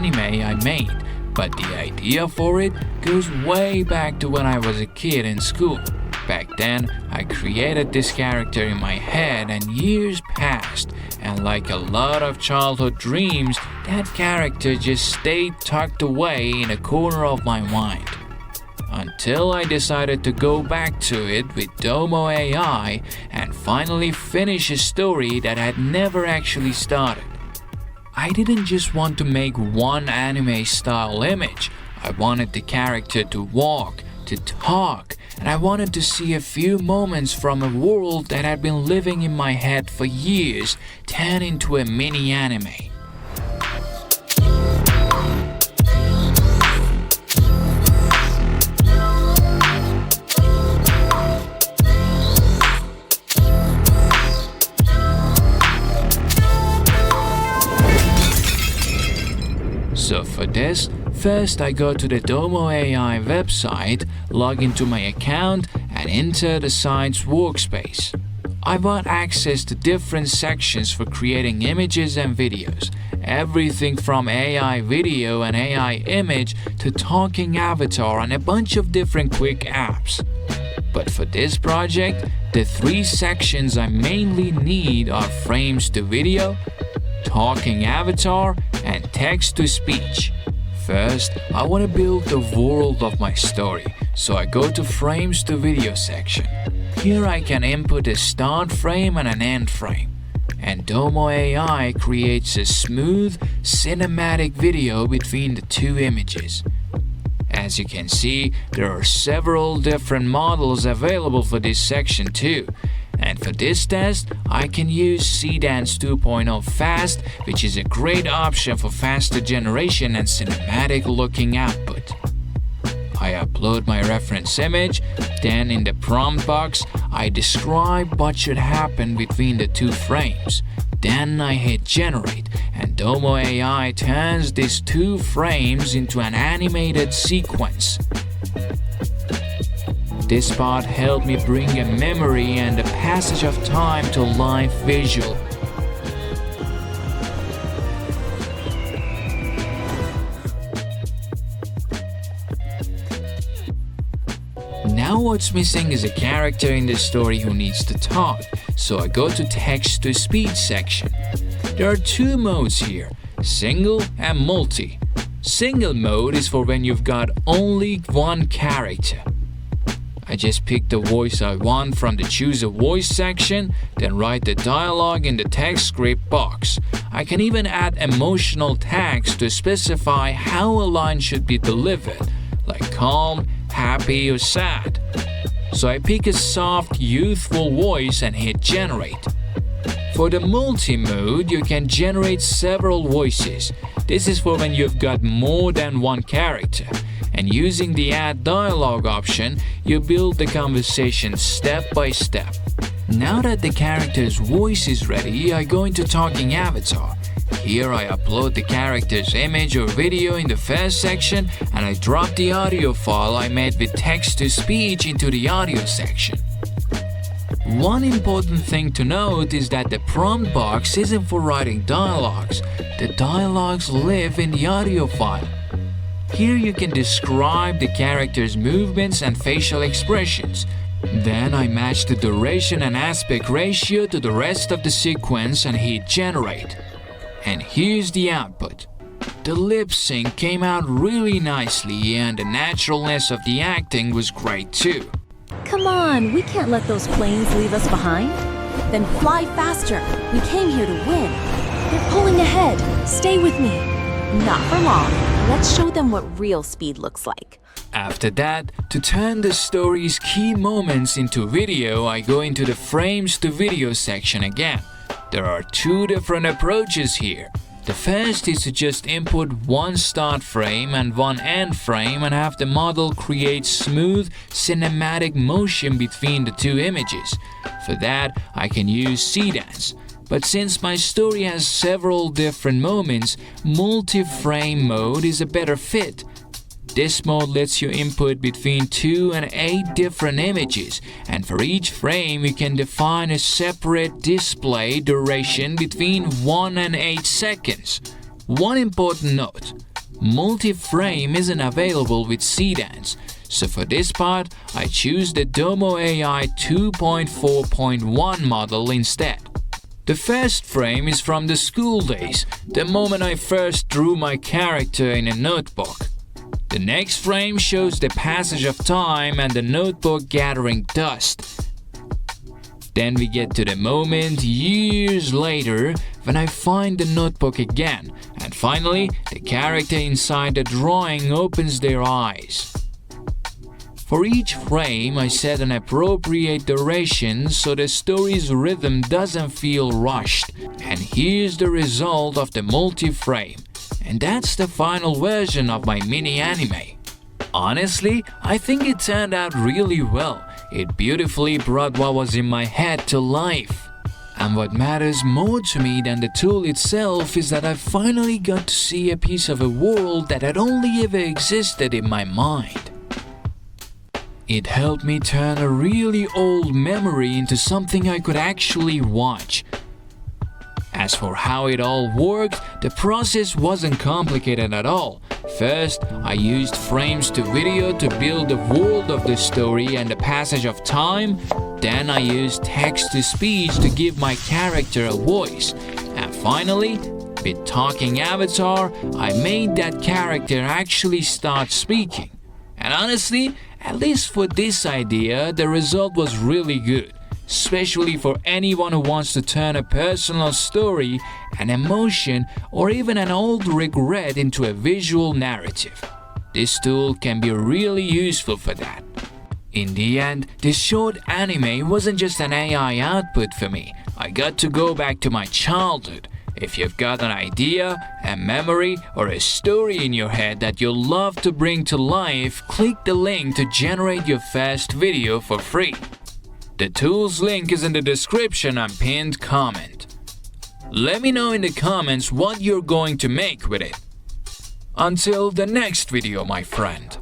anime I made, but the idea for it goes way back to when I was a kid in school. Back then, I created this character in my head and years passed, and like a lot of childhood dreams, that character just stayed tucked away in a corner of my mind. Until I decided to go back to it with DomoAI and finally finish a story that had never actually started. I didn't just want to make one anime style image. I wanted the character to walk, to talk, and I wanted to see a few moments from a world that had been living in my head for years turn into a mini anime. So for this, first I go to the DomoAI website, log into my account and enter the site's workspace. I want access to different sections for creating images and videos, everything from AI video and AI image to talking avatar and a bunch of different quick apps. But for this project, the 3 sections I mainly need are frames to video, talking avatar, and text to speech. First, I want to build the world of my story, so I go to frames to video section. Here I can input a start frame and an end frame, and DomoAI creates a smooth, cinematic video between the 2 images. As you can see, there are several different models available for this section too. And for this test, I can use Seedance 2.0 Fast, which is a great option for faster generation and cinematic looking output. I upload my reference image, then in the prompt box, I describe what should happen between the 2 frames. Then I hit generate, and DomoAI turns these 2 frames into an animated sequence. This part helped me bring a memory and the passage of time to live visual. Now what's missing is a character in the story who needs to talk, so I go to text to speech section. There are 2 modes here, single and multi. Single mode is for when you've got only one character. I just pick the voice I want from the choose a voice section, then write the dialogue in the text script box. I can even add emotional tags to specify how a line should be delivered, like calm, happy or sad. So I pick a soft, youthful voice and hit generate. For the multi-mode, you can generate several voices. This is for when you've got more than one character. And using the add dialogue option, you build the conversation step by step. Now that the character's voice is ready, I go into talking avatar. Here I upload the character's image or video in the first section, and I drop the audio file I made with text to speech into the audio section. One important thing to note is that the prompt box isn't for writing dialogues. The dialogues live in the audio file. Here you can describe the character's movements and facial expressions. Then I match the duration and aspect ratio to the rest of the sequence and hit generate. And here's the output. The lip sync came out really nicely and the naturalness of the acting was great too. Come on, we can't let those planes leave us behind. Then fly faster. We came here to win. They're pulling ahead. Stay with me. Not for long. Let's show them what real speed looks like. After that, to turn the story's key moments into video, I go into the frames to video section again. There are 2 different approaches here. The first is to just input one start frame and one end frame and have the model create smooth cinematic motion between the 2 images. For that, I can use Seedance. But since my story has several different moments, multi-frame mode is a better fit. This mode lets you input between 2 and 8 different images, and for each frame you can define a separate display duration between 1 and 8 seconds. One important note, multi-frame isn't available with Seedance, so for this part, I choose the DomoAI 2.4.1 model instead. The first frame is from the school days, the moment I first drew my character in a notebook. The next frame shows the passage of time and the notebook gathering dust. Then we get to the moment years later when I find the notebook again, and finally the character inside the drawing opens their eyes. For each frame, I set an appropriate duration so the story's rhythm doesn't feel rushed. And here's the result of the multi-frame. And that's the final version of my mini anime. Honestly, I think it turned out really well. It beautifully brought what was in my head to life. And what matters more to me than the tool itself is that I finally got to see a piece of a world that had only ever existed in my mind. It helped me turn a really old memory into something I could actually watch. As for how it all worked, the process wasn't complicated at all. First, I used frames to video to build the world of the story and the passage of time. Then I used text to speech to give my character a voice. And finally, with Talking Avatar, I made that character actually start speaking. And honestly, at least for this idea, the result was really good, especially for anyone who wants to turn a personal story, an emotion, or even an old regret into a visual narrative. This tool can be really useful for that. In the end, this short anime wasn't just an AI output for me. I got to go back to my childhood. If you've got an idea, a memory, or a story in your head that you'll love to bring to life, click the link to generate your first video for free. The tool's link is in the description and pinned comment. Let me know in the comments what you're going to make with it. Until the next video, my friend.